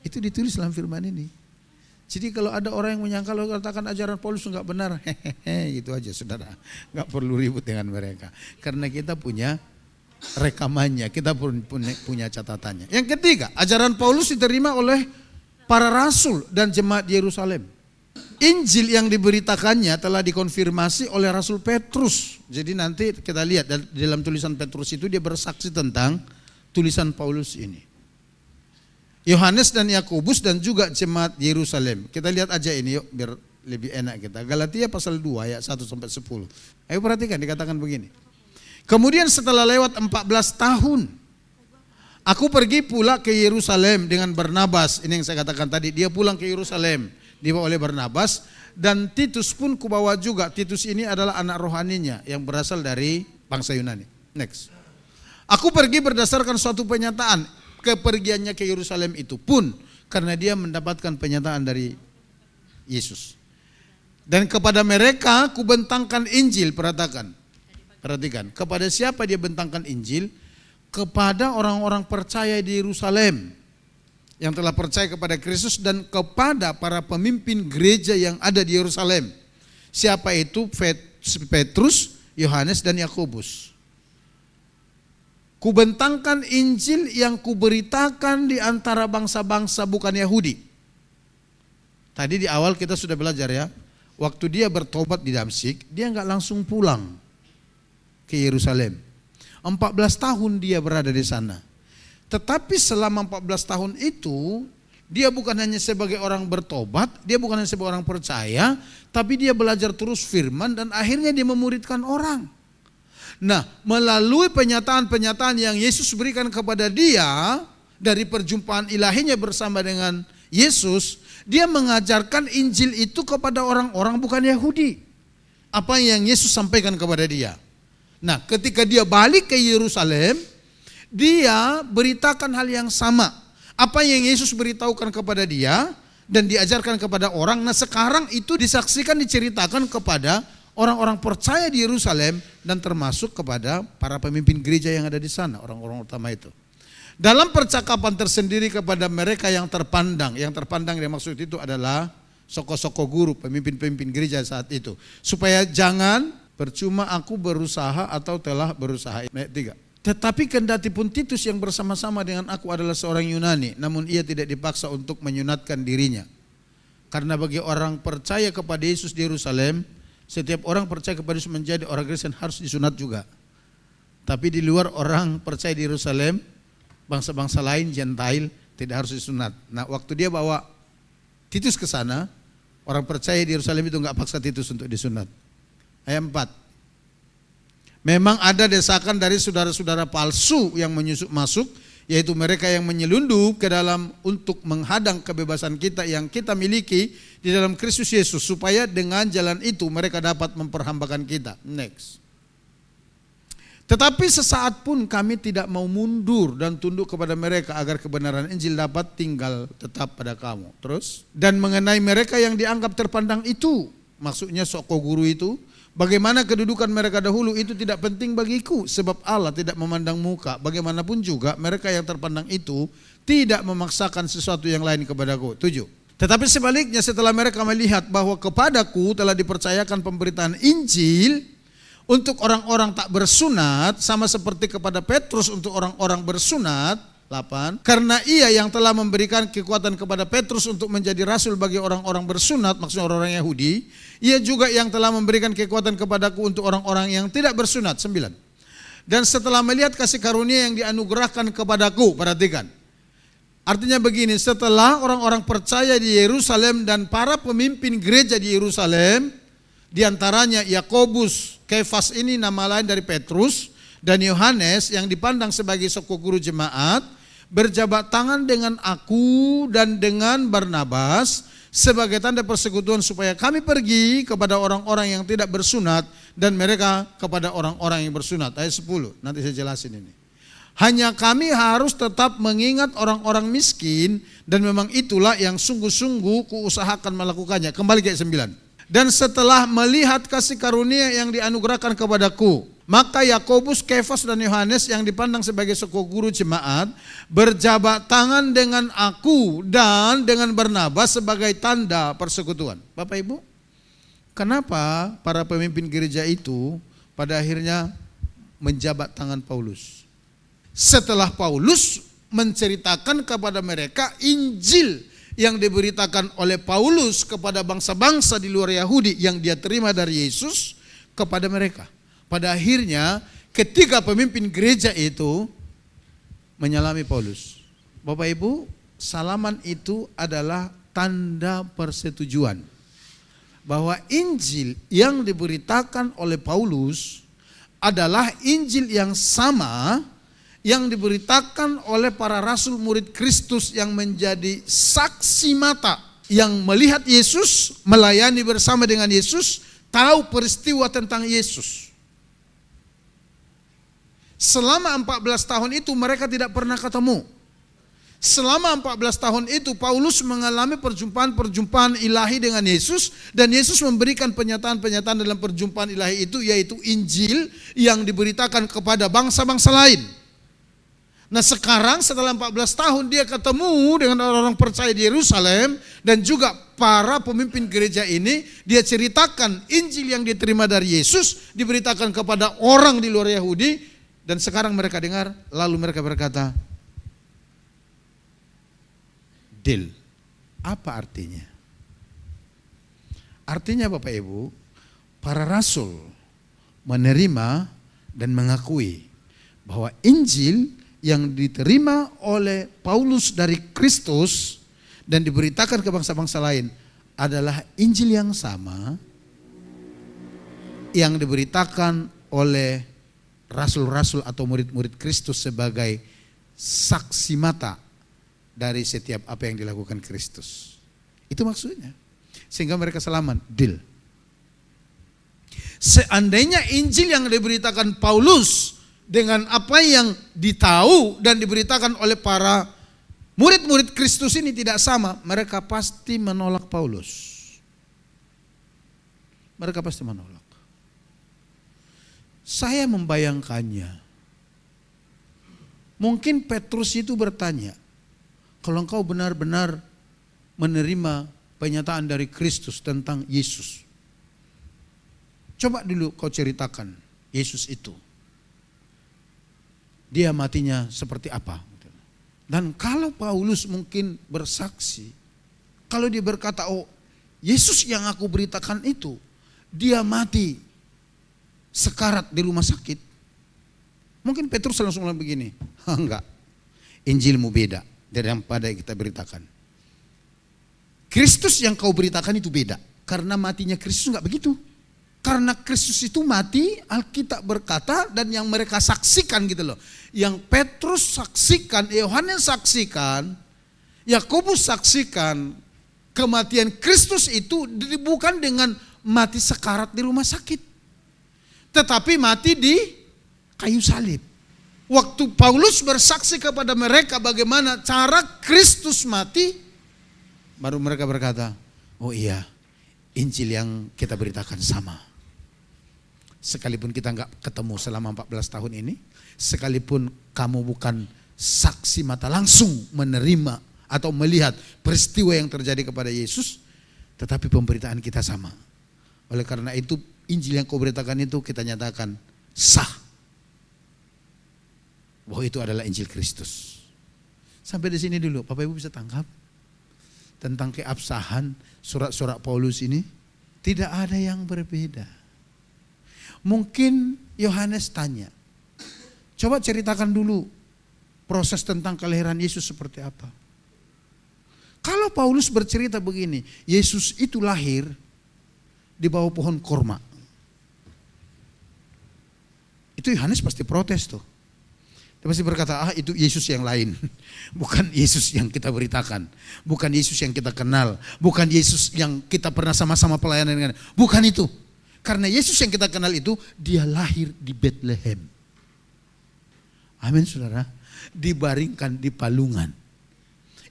Itu ditulis dalam firman ini. Jadi kalau ada orang yang menyangka lo katakan ajaran Paulus enggak benar, hehehe, gitu aja saudara. Enggak perlu ribut dengan mereka. Karena kita punya rekamannya, kita punya catatannya. Yang ketiga, ajaran Paulus diterima oleh para rasul dan jemaat di Yerusalem. Injil yang diberitakannya telah dikonfirmasi oleh Rasul Petrus. Jadi nanti kita lihat dalam tulisan Petrus itu dia bersaksi tentang tulisan Paulus ini. Yohanes dan Yakobus dan juga jemaat Yerusalem. Kita lihat aja ini yuk biar lebih enak kita. Galatia pasal 2 ayat 1 sampai 10. Ayo perhatikan, dikatakan begini. Kemudian setelah lewat 14 tahun, aku pergi pula ke Yerusalem dengan Barnabas. Ini yang saya katakan tadi, dia pulang ke Yerusalem dibawa oleh Barnabas, dan Titus pun kubawa juga. Titus ini adalah anak rohaninya yang berasal dari bangsa Yunani. Next. Aku pergi berdasarkan suatu penyataan. Kepergiannya ke Yerusalem itu pun karena dia mendapatkan penyataan dari Yesus. Dan kepada mereka kubentangkan Injil, perhatikan. Kepada siapa dia bentangkan Injil? Kepada orang-orang percaya di Yerusalem yang telah percaya kepada Kristus dan kepada para pemimpin gereja yang ada di Yerusalem. Siapa itu? Petrus, Yohanes dan Yakobus. Kubentangkan Injil yang kuberitakan di antara bangsa-bangsa bukan Yahudi. Tadi di awal kita sudah belajar ya, waktu dia bertobat di Damsyik, dia enggak langsung pulang ke Yerusalem. 14 tahun dia berada di sana. Tetapi selama 14 tahun itu, dia bukan hanya sebagai orang bertobat, dia bukan hanya sebagai orang percaya, tapi dia belajar terus firman dan akhirnya dia memuridkan orang. Nah, melalui penyataan-penyataan yang Yesus berikan kepada dia dari perjumpaan ilahinya bersama dengan Yesus, dia mengajarkan Injil itu kepada orang-orang bukan Yahudi. apa yang Yesus sampaikan kepada dia. Nah, ketika dia balik ke Yerusalem, dia beritakan hal yang sama. Apa yang Yesus beritahukan kepada dia dan diajarkan kepada orang. Nah, sekarang itu disaksikan, diceritakan kepada orang-orang percaya di Yerusalem dan termasuk kepada para pemimpin gereja yang ada di sana, orang-orang utama itu. Dalam percakapan tersendiri kepada mereka yang terpandang yang dimaksud itu adalah soko-soko guru, pemimpin-pemimpin gereja saat itu. Supaya jangan percuma aku berusaha atau telah berusaha. Ayat 3. Tetapi kendati pun Titus yang bersama-sama dengan aku adalah seorang Yunani, namun ia tidak dipaksa untuk menyunatkan dirinya. Karena bagi orang percaya kepada Yesus di Yerusalem, setiap orang percaya kepada Yesus menjadi orang Kristen harus disunat juga. Tapi di luar orang percaya di Yerusalem, bangsa-bangsa lain, Gentile, tidak harus disunat. Nah, waktu dia bawa Titus ke sana, orang percaya di Yerusalem itu enggak paksa Titus untuk disunat. Ayat 4. Memang ada desakan dari saudara-saudara palsu yang menyusup masuk, yaitu mereka yang menyelundup ke dalam untuk menghadang kebebasan kita yang kita miliki di dalam Kristus Yesus, supaya dengan jalan itu mereka dapat memperhambakan kita. Next. Tetapi sesaat pun kami tidak mau mundur dan tunduk kepada mereka agar kebenaran Injil dapat tinggal tetap pada kamu. Terus, dan mengenai mereka yang dianggap terpandang itu, maksudnya soko guru itu, bagaimana kedudukan mereka dahulu itu tidak penting bagiku, sebab Allah tidak memandang muka. Bagaimanapun juga mereka yang terpandang itu tidak memaksakan sesuatu yang lain kepadaku. 7. Tetapi sebaliknya setelah mereka melihat bahwa kepadaku telah dipercayakan pemberitaan Injil untuk orang-orang tak bersunat, sama seperti kepada Petrus untuk orang-orang bersunat. 8. Karena ia yang telah memberikan kekuatan kepada Petrus untuk menjadi rasul bagi orang-orang bersunat, maksudnya orang-orang Yahudi, ia juga yang telah memberikan kekuatan kepadaku untuk orang-orang yang tidak bersunat. 9. Dan setelah melihat kasih karunia yang dianugerahkan kepadaku, perhatikan. Artinya begini, setelah orang-orang percaya di Yerusalem dan para pemimpin gereja di Yerusalem, diantaranya Yakobus, Kefas ini nama lain dari Petrus, dan Yohanes yang dipandang sebagai soko guru jemaat, berjabat tangan dengan aku dan dengan Barnabas sebagai tanda persekutuan supaya kami pergi kepada orang-orang yang tidak bersunat dan mereka kepada orang-orang yang bersunat. Ayat 10, nanti saya jelasin ini. Hanya kami harus tetap mengingat orang-orang miskin, dan memang itulah yang sungguh-sungguh kuusahakan melakukannya. Kembali ke ayat 9. Dan setelah melihat kasih karunia yang dianugerahkan kepadaku, maka Yakobus, Kefas dan Yohanes yang dipandang sebagai soko guru jemaat berjabat tangan dengan aku dan dengan Barnabas sebagai tanda persekutuan. Bapak Ibu, kenapa para pemimpin gereja itu pada akhirnya menjabat tangan Paulus? Setelah Paulus menceritakan kepada mereka Injil yang diberitakan oleh Paulus kepada bangsa-bangsa di luar Yahudi yang dia terima dari Yesus kepada mereka. Pada akhirnya ketika pemimpin gereja itu menyalami Paulus, Bapak Ibu, salaman itu adalah tanda persetujuan bahwa Injil yang diberitakan oleh Paulus adalah Injil yang sama yang diberitakan oleh para rasul murid Kristus yang menjadi saksi mata, yang melihat Yesus, melayani bersama dengan Yesus, tahu peristiwa tentang Yesus. Selama 14 tahun itu mereka tidak pernah ketemu. Selama 14 tahun itu Paulus mengalami perjumpaan-perjumpaan ilahi dengan Yesus, dan Yesus memberikan penyataan-penyataan dalam perjumpaan ilahi itu, yaitu Injil yang diberitakan kepada bangsa-bangsa lain. Nah, sekarang setelah 14 tahun dia ketemu dengan orang-orang percaya di Yerusalem dan juga para pemimpin gereja ini, dia ceritakan Injil yang diterima dari Yesus, diberitakan kepada orang di luar Yahudi, dan sekarang mereka dengar, lalu mereka berkata, deal. Apa artinya? Artinya Bapak Ibu, para rasul menerima dan mengakui bahwa Injil yang diterima oleh Paulus dari Kristus dan diberitakan ke bangsa-bangsa lain adalah Injil yang sama yang diberitakan oleh rasul-rasul atau murid-murid Kristus sebagai saksi mata dari setiap apa yang dilakukan Kristus. Itu maksudnya. Sehingga mereka selamat, deal. Seandainya Injil yang diberitakan Paulus dengan apa yang ditahu dan diberitakan oleh para murid-murid Kristus ini tidak sama, mereka pasti menolak Paulus. Mereka pasti menolak. Saya membayangkannya. Mungkin Petrus itu bertanya, kalau engkau benar-benar menerima penyataan dari Kristus tentang Yesus, coba dulu kau ceritakan Yesus itu. Dia matinya seperti apa? Dan kalau Paulus mungkin bersaksi, kalau dia berkata, oh Yesus yang aku beritakan itu, dia mati sekarat di rumah sakit. Mungkin Petrus langsung bilang begini, enggak, Injilmu beda daripada yang kita beritakan. Kristus yang kau beritakan itu beda, karena matinya Kristus enggak begitu. Karena Kristus itu mati, Alkitab berkata, dan yang mereka saksikan gitu loh. Yang Petrus saksikan, Yohanes saksikan, Yakobus saksikan, kematian Kristus itu bukan dengan mati sekarat di rumah sakit, tetapi mati di kayu salib. Waktu Paulus bersaksi kepada mereka bagaimana cara Kristus mati, baru mereka berkata, oh iya, Injil yang kita beritakan sama. Sekalipun kita enggak ketemu selama 14 tahun ini, sekalipun kamu bukan saksi mata langsung menerima atau melihat peristiwa yang terjadi kepada Yesus, tetapi pemberitaan kita sama. Oleh karena itu Injil yang kau beritakan itu kita nyatakan sah, bahwa itu adalah Injil Kristus. Sampai di sini dulu, Bapak Ibu bisa tangkap tentang keabsahan surat-surat Paulus ini. Tidak ada yang berbeda. Mungkin Yohanes tanya, coba ceritakan dulu proses tentang kelahiran Yesus seperti apa. Kalau Paulus bercerita begini, Yesus itu lahir di bawah pohon korma, itu Yohanes pasti protes tuh. Dia pasti berkata, itu Yesus yang lain. Bukan Yesus yang kita beritakan. Bukan Yesus yang kita kenal. Bukan Yesus yang kita pernah sama-sama pelayanan dengan. Bukan itu. Karena Yesus yang kita kenal itu, dia lahir di Bethlehem. Amin saudara. Dibaringkan di palungan.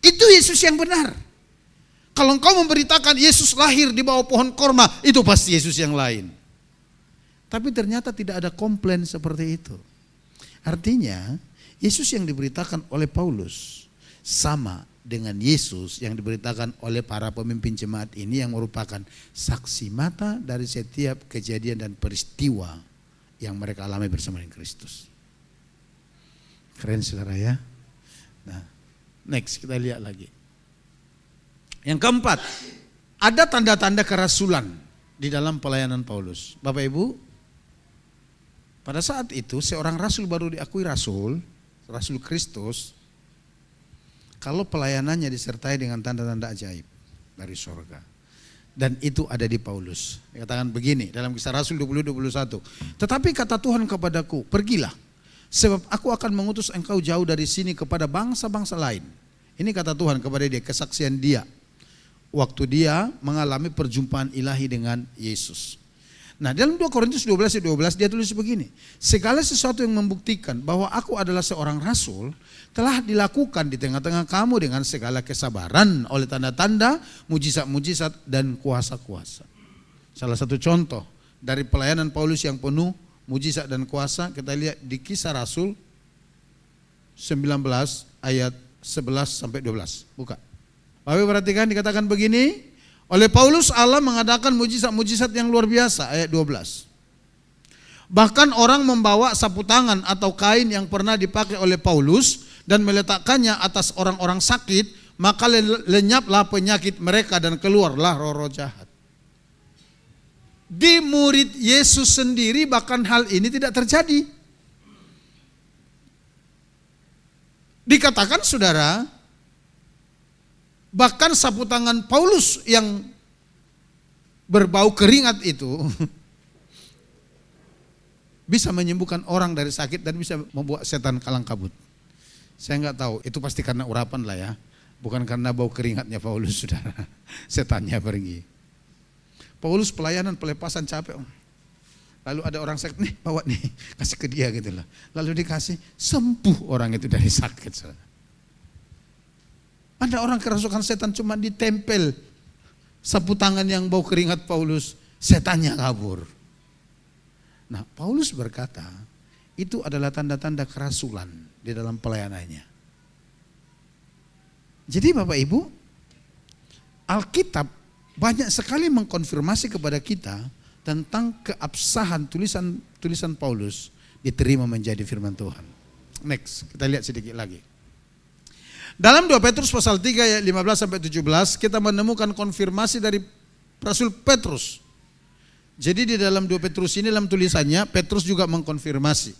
Itu Yesus yang benar. Kalau engkau memberitakan Yesus lahir di bawah pohon korma, itu pasti Yesus yang lain. Tapi ternyata tidak ada komplain seperti itu. Artinya Yesus yang diberitakan oleh Paulus sama dengan Yesus yang diberitakan oleh para pemimpin jemaat ini yang merupakan saksi mata dari setiap kejadian dan peristiwa yang mereka alami bersama dengan Kristus. Keren saudara ya. Nah, next kita lihat lagi. Yang keempat, ada tanda-tanda kerasulan di dalam pelayanan Paulus. Bapak Ibu, pada saat itu seorang rasul baru diakui rasul Kristus kalau pelayanannya disertai dengan tanda-tanda ajaib dari surga. Dan itu ada di Paulus. Dikatakan begini dalam Kisah Rasul 20:21. Tetapi kata Tuhan kepadaku, pergilah, sebab aku akan mengutus engkau jauh dari sini kepada bangsa-bangsa lain. Ini kata Tuhan kepada dia, kesaksian dia waktu dia mengalami perjumpaan ilahi dengan Yesus. Nah, dalam 2 Korintus 12:12 dia tulis begini, segala sesuatu yang membuktikan bahwa aku adalah seorang rasul telah dilakukan di tengah-tengah kamu dengan segala kesabaran oleh tanda-tanda, mujizat-mujizat dan kuasa-kuasa. Salah satu contoh dari pelayanan Paulus yang penuh mujizat dan kuasa kita lihat di Kisah Rasul 19 ayat 11 sampai 12. Buka. Bapak perhatikan dikatakan begini, oleh Paulus Allah mengadakan mujizat-mujizat yang luar biasa, ayat 12. Bahkan orang membawa sapu tangan atau kain yang pernah dipakai oleh Paulus dan meletakkannya atas orang-orang sakit, maka lenyaplah penyakit mereka dan keluarlah roh-roh jahat. Di murid Yesus sendiri bahkan hal ini tidak terjadi. Dikatakan saudara, bahkan sapu tangan Paulus yang berbau keringat itu bisa menyembuhkan orang dari sakit dan bisa membuat setan kalang kabut. Saya nggak tahu, itu pasti karena urapan lah ya, bukan karena bau keringatnya Paulus saudara. Setannya pergi. Paulus pelayanan pelepasan capek. Lalu ada orang sakit, nih bawa nih, kasih ke dia gitu loh. Lalu dikasih, sembuh orang itu dari sakit. Ada orang kerasukan setan cuma ditempel sapu tangan yang bau keringat Paulus, setannya kabur. Nah, Paulus berkata, itu adalah tanda-tanda kerasulan di dalam pelayanannya. Jadi Bapak Ibu, Alkitab banyak sekali mengkonfirmasi kepada kita tentang keabsahan tulisan Paulus diterima menjadi firman Tuhan. Next, kita lihat sedikit lagi. Dalam 2 Petrus pasal 3 ayat 15 sampai 17 kita menemukan konfirmasi dari Rasul Petrus. Jadi di dalam 2 Petrus ini dalam tulisannya Petrus juga mengkonfirmasi.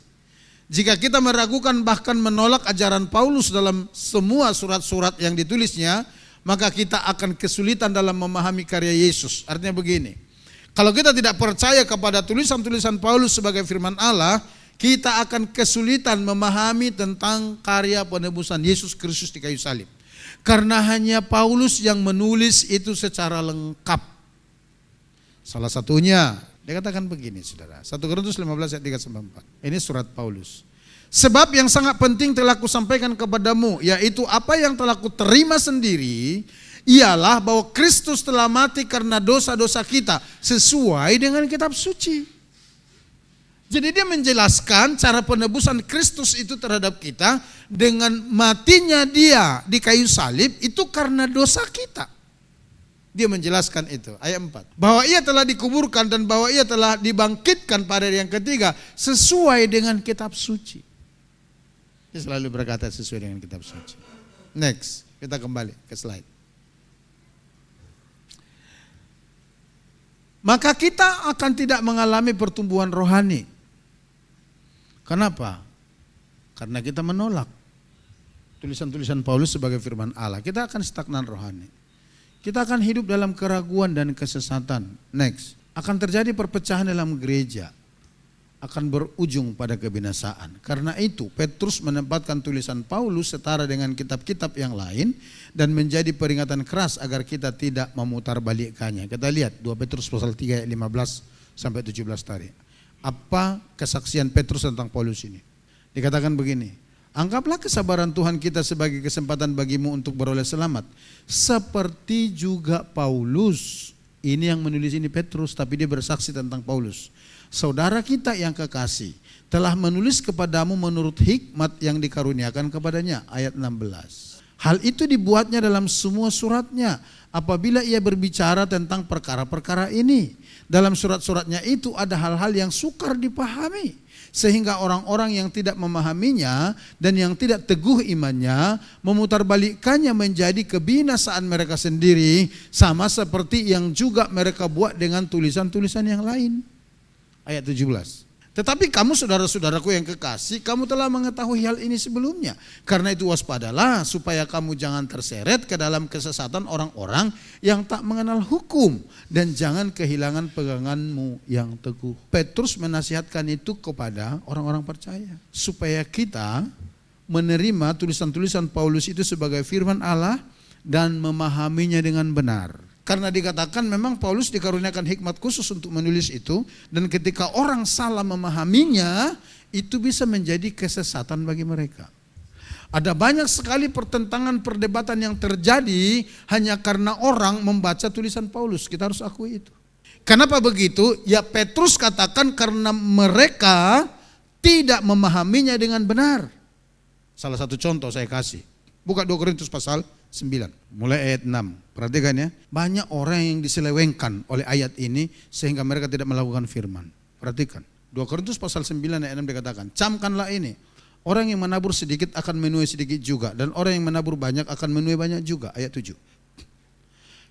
Jika kita meragukan bahkan menolak ajaran Paulus dalam semua surat-surat yang ditulisnya, maka kita akan kesulitan dalam memahami karya Yesus. Artinya begini, kalau kita tidak percaya kepada tulisan-tulisan Paulus sebagai firman Allah, kita akan kesulitan memahami tentang karya penebusan Yesus Kristus di kayu salib. Karena hanya Paulus yang menulis itu secara lengkap. Salah satunya, dia katakan begini saudara, 1 Korintus 15 ayat 3-4. Ini surat Paulus. Sebab yang sangat penting telah kusampaikan kepadamu, yaitu apa yang telah kuterima sendiri, ialah bahwa Kristus telah mati karena dosa-dosa kita sesuai dengan kitab suci. Jadi dia menjelaskan cara penebusan Kristus itu terhadap kita dengan matinya dia di kayu salib itu karena dosa kita. Dia menjelaskan itu, ayat 4. Bahwa ia telah dikuburkan dan bahwa ia telah dibangkitkan pada hari yang ketiga sesuai dengan kitab suci. Dia selalu berkata sesuai dengan kitab suci. Next, kita kembali ke slide. Maka kita akan tidak mengalami pertumbuhan rohani. Kenapa? Karena kita menolak tulisan-tulisan Paulus sebagai firman Allah. Kita akan stagnan rohani. Kita akan hidup dalam keraguan dan kesesatan. Next, akan terjadi perpecahan dalam gereja. Akan berujung pada kebinasaan. Karena itu Petrus menempatkan tulisan Paulus setara dengan kitab-kitab yang lain dan menjadi peringatan keras agar kita tidak memutarbalikkannya. Kita lihat 2 Petrus pasal 3 ayat 15 sampai 17 tadi. Apa kesaksian Petrus tentang Paulus ini? Dikatakan begini, anggaplah kesabaran Tuhan kita sebagai kesempatan bagimu untuk beroleh selamat. Seperti juga Paulus, ini yang menulis ini Petrus, tapi dia bersaksi tentang Paulus. Saudara kita yang kekasih telah menulis kepadamu menurut hikmat yang dikaruniakan kepadanya. Ayat 16. Hal itu dibuatnya dalam semua suratnya apabila ia berbicara tentang perkara-perkara ini. Dalam surat-suratnya itu ada hal-hal yang sukar dipahami. Sehingga orang-orang yang tidak memahaminya dan yang tidak teguh imannya memutarbalikkannya menjadi kebinasaan mereka sendiri. Sama seperti yang juga mereka buat dengan tulisan-tulisan yang lain. Ayat 17. Tetapi kamu saudara-saudaraku yang kekasih, kamu telah mengetahui hal ini sebelumnya. Karena itu waspadalah supaya kamu jangan terseret ke dalam kesesatan orang-orang yang tak mengenal hukum. Dan jangan kehilangan peganganmu yang teguh. Petrus menasihatkan itu kepada orang-orang percaya. Supaya kita menerima tulisan-tulisan Paulus itu sebagai firman Allah dan memahaminya dengan benar. Karena dikatakan memang Paulus dikaruniakan hikmat khusus untuk menulis itu. Dan ketika orang salah memahaminya, itu bisa menjadi kesesatan bagi mereka. Ada banyak sekali pertentangan perdebatan yang terjadi hanya karena orang membaca tulisan Paulus. Kita harus akui itu. Kenapa begitu? Ya Petrus katakan karena mereka tidak memahaminya dengan benar. Salah satu contoh saya kasih. Buka 2 Korintus pasal 9, mulai ayat 6. Perhatikan ya, banyak orang yang diselewengkan oleh ayat ini sehingga mereka tidak melakukan firman. Perhatikan, 2 Korintus pasal 9 ayat 6 dikatakan, camkanlah ini, orang yang menabur sedikit akan menuai sedikit juga, dan orang yang menabur banyak akan menuai banyak juga. Ayat 7.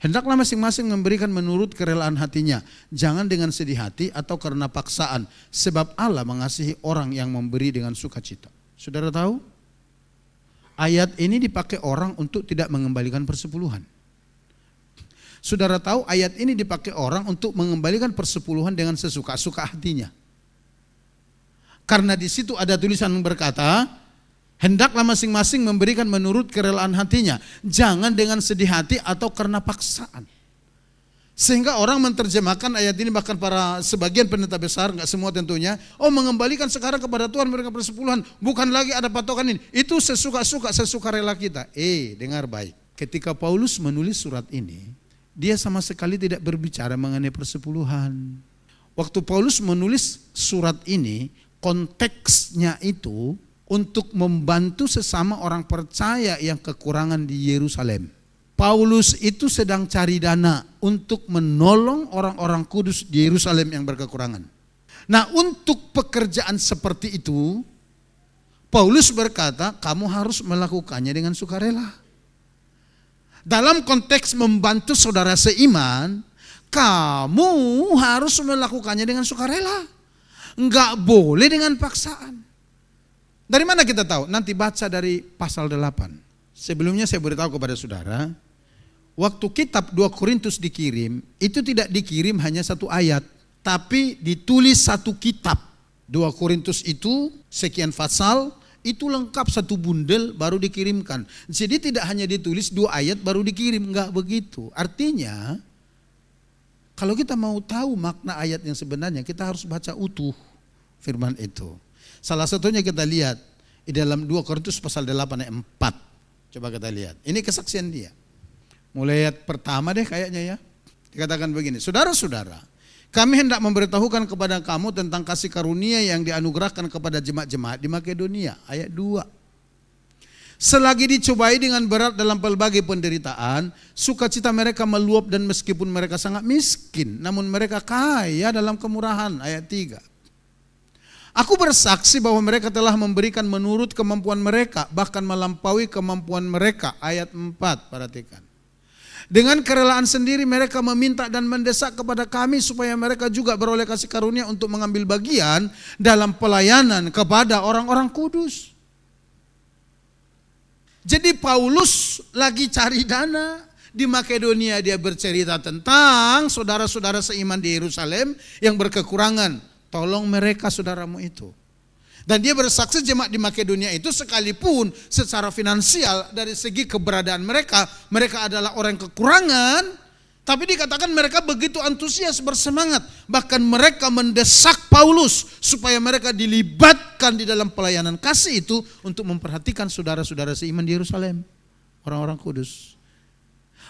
Hendaklah masing-masing memberikan menurut kerelaan hatinya, jangan dengan sedih hati atau karena paksaan, sebab Allah mengasihi orang yang memberi dengan sukacita. Saudara tahu? Ayat ini dipakai orang untuk tidak mengembalikan persepuluhan. Saudara tahu ayat ini dipakai orang untuk mengembalikan persepuluhan dengan sesuka-suka hatinya. Karena di situ ada tulisan yang berkata, hendaklah masing-masing memberikan menurut kerelaan hatinya, jangan dengan sedih hati atau karena paksaan. Sehingga orang menerjemahkan ayat ini, bahkan para sebagian pendeta besar, nggak semua tentunya, mengembalikan sekarang kepada Tuhan mereka persepuluhan, bukan lagi ada patokan ini, itu sesuka-suka, sesukarela kita. Dengar baik, ketika Paulus menulis surat ini, dia sama sekali tidak berbicara mengenai persepuluhan. Waktu Paulus menulis surat ini, konteksnya itu untuk membantu sesama orang percaya yang kekurangan di Yerusalem. Paulus itu sedang cari dana untuk menolong orang-orang kudus di Yerusalem yang berkekurangan. Nah, untuk pekerjaan seperti itu, Paulus berkata, kamu harus melakukannya dengan sukarela. Dalam konteks membantu saudara seiman, kamu harus melakukannya dengan sukarela. Enggak boleh dengan paksaan. Dari mana kita tahu? Nanti baca dari pasal 8. Sebelumnya saya beritahu kepada saudara, waktu kitab 2 Korintus dikirim, itu tidak dikirim hanya satu ayat, tapi ditulis satu kitab. 2 Korintus itu sekian pasal, itu lengkap satu bundel baru dikirimkan. Jadi tidak hanya ditulis 2 ayat baru dikirim, enggak begitu. Artinya, kalau kita mau tahu makna ayat yang sebenarnya, kita harus baca utuh firman itu. Salah satunya kita lihat di dalam 2 Korintus pasal 8 ayat 4. Coba kita lihat. Ini kesaksian dia. Mulai ayat pertama deh kayaknya ya. Dikatakan begini, saudara-saudara, kami hendak memberitahukan kepada kamu tentang kasih karunia yang dianugerahkan kepada jemaat-jemaat di Makedonia. Ayat 2. Selagi dicobai dengan berat dalam pelbagai penderitaan, sukacita mereka meluap dan meskipun mereka sangat miskin, namun mereka kaya dalam kemurahan. Ayat 3. Aku bersaksi bahwa mereka telah memberikan menurut kemampuan mereka, bahkan melampaui kemampuan mereka. Ayat 4, perhatikan. Dengan kerelaan sendiri mereka meminta dan mendesak kepada kami supaya mereka juga beroleh kasih karunia untuk mengambil bagian dalam pelayanan kepada orang-orang kudus. Jadi Paulus lagi cari dana. Di Makedonia dia bercerita tentang saudara-saudara seiman di Yerusalem yang berkekurangan. Tolong mereka saudaramu itu. Dan dia bersaksi jemaat di Makedonia itu sekalipun secara finansial dari segi keberadaan mereka, mereka adalah orang yang kekurangan, tapi dikatakan mereka begitu antusias, bersemangat. Bahkan mereka mendesak Paulus supaya mereka dilibatkan di dalam pelayanan kasih itu untuk memperhatikan saudara-saudara seiman di Yerusalem, orang-orang kudus.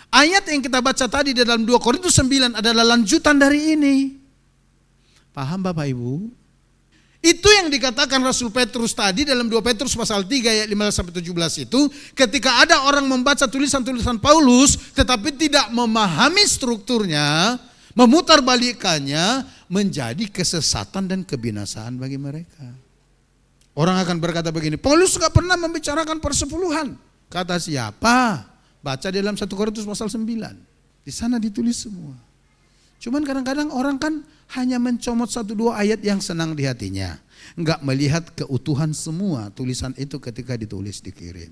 Ayat yang kita baca tadi di dalam 2 Korintus 9 adalah lanjutan dari ini. Paham Bapak Ibu? Itu yang dikatakan Rasul Petrus tadi dalam 2 Petrus pasal 3 ayat 15-17 itu, ketika ada orang membaca tulisan-tulisan Paulus tetapi tidak memahami strukturnya, memutarbalikannya, menjadi kesesatan dan kebinasaan bagi mereka. Orang akan berkata begini, Paulus gak pernah membicarakan persepuluhan. Kata siapa? Baca di dalam 1 Korintus pasal 9. Di sana ditulis semua. Cuman kadang-kadang orang kan hanya mencomot 1-2 ayat yang senang di hatinya. Enggak melihat keutuhan semua tulisan itu ketika ditulis dikirim.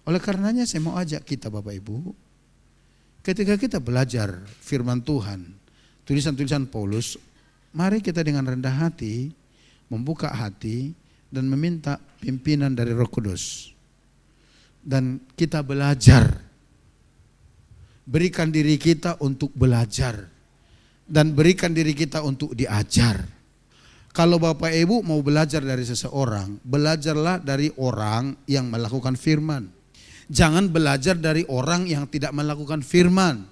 Oleh karenanya saya mau ajak kita Bapak Ibu, ketika kita belajar firman Tuhan, tulisan-tulisan Paulus, mari kita dengan rendah hati, membuka hati dan meminta pimpinan dari Roh Kudus. Dan kita belajar. Berikan diri kita untuk belajar. Dan berikan diri kita untuk diajar. Kalau Bapak Ibu mau belajar dari seseorang, belajarlah dari orang yang melakukan firman. Jangan belajar dari orang yang tidak melakukan firman.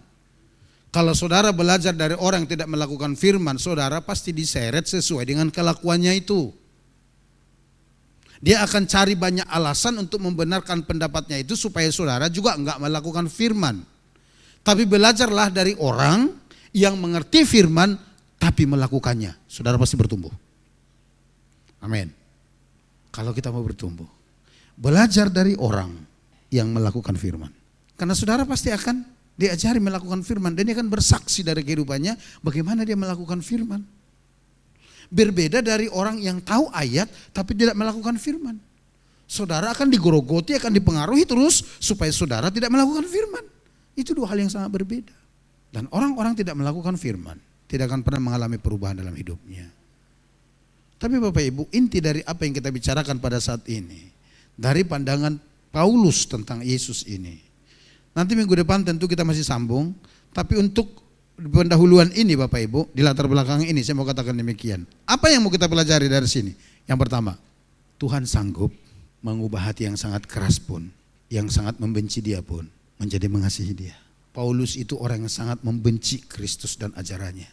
Kalau saudara belajar dari orang yang tidak melakukan firman, saudara pasti diseret sesuai dengan kelakuannya itu. Dia akan cari banyak alasan untuk membenarkan pendapatnya itu supaya saudara juga enggak melakukan firman. Tapi belajarlah dari orang yang mengerti firman tapi melakukannya, saudara pasti bertumbuh. Amin. Kalau kita mau bertumbuh, belajar dari orang yang melakukan firman. Karena saudara pasti akan diajari melakukan firman dan dia akan bersaksi dari kehidupannya bagaimana dia melakukan firman. Berbeda dari orang yang tahu ayat tapi tidak melakukan firman. Saudara akan digorogoti, akan dipengaruhi terus supaya saudara tidak melakukan firman. Itu dua hal yang sangat berbeda. Dan orang-orang tidak melakukan firman tidak akan pernah mengalami perubahan dalam hidupnya. Tapi Bapak Ibu, inti dari apa yang kita bicarakan pada saat ini, dari pandangan Paulus tentang Yesus ini. Nanti minggu depan tentu kita masih sambung, tapi untuk pendahuluan ini Bapak Ibu, di latar belakang ini saya mau katakan demikian. Apa yang mau kita pelajari dari sini? Yang pertama, Tuhan sanggup mengubah hati yang sangat keras pun, yang sangat membenci Dia pun, menjadi mengasihi Dia. Paulus itu orang yang sangat membenci Kristus dan ajarannya.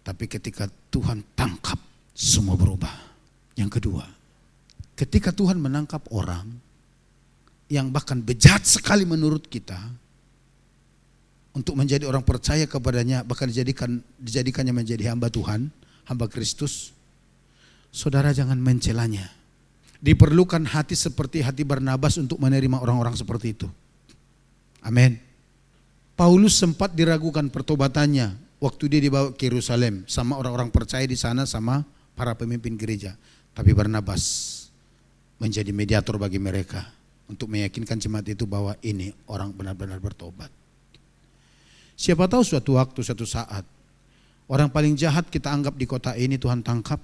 Tapi ketika Tuhan tangkap, semua berubah. Yang kedua, ketika Tuhan menangkap orang yang bahkan bejat sekali menurut kita, untuk menjadi orang percaya kepadanya, bahkan dijadikannya menjadi hamba Tuhan, hamba Kristus, saudara jangan mencelanya. Diperlukan hati seperti hati Barnabas untuk menerima orang-orang seperti itu. Amin. Paulus sempat diragukan pertobatannya waktu dia dibawa ke Yerusalem sama orang-orang percaya di sana, sama para pemimpin gereja. Tapi Barnabas menjadi mediator bagi mereka untuk meyakinkan jemaat itu bahwa ini orang benar-benar bertobat. Siapa tahu suatu waktu, suatu saat, orang paling jahat kita anggap di kota ini Tuhan tangkap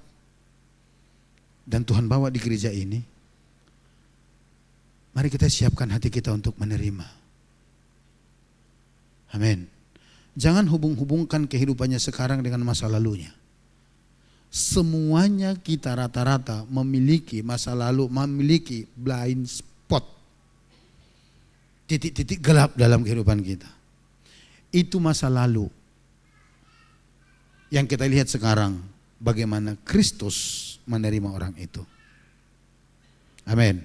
dan Tuhan bawa di gereja ini. Mari kita siapkan hati kita untuk menerima. Amin. Jangan hubung-hubungkan kehidupannya sekarang dengan masa lalunya. Semuanya kita rata-rata memiliki masa lalu, memiliki blind spot. Titik-titik gelap dalam kehidupan kita. Itu masa lalu. Yang kita lihat sekarang, bagaimana Kristus menerima orang itu. Amin.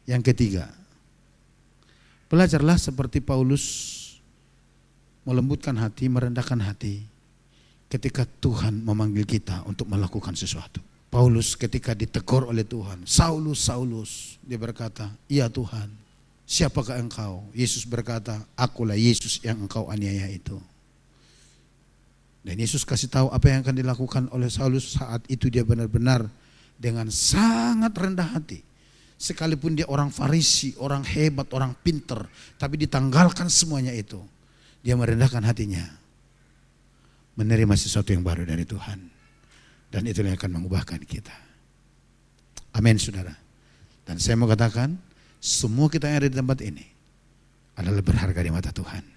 Yang ketiga, belajarlah seperti Paulus melembutkan hati, merendahkan hati ketika Tuhan memanggil kita untuk melakukan sesuatu. Paulus ketika ditegur oleh Tuhan, Saulus, Saulus, dia berkata, iya Tuhan, siapakah engkau? Yesus berkata, akulah Yesus yang engkau aniaya itu. Dan Yesus kasih tahu apa yang akan dilakukan oleh Saulus saat itu. Dia benar-benar dengan sangat rendah hati. Sekalipun dia orang Farisi, orang hebat, orang pinter, tapi ditanggalkan semuanya itu. Dia merendahkan hatinya, menerima sesuatu yang baru dari Tuhan. Dan itu yang akan mengubahkan kita. Amin saudara. Dan saya mau katakan, semua kita yang ada di tempat ini adalah berharga di mata Tuhan.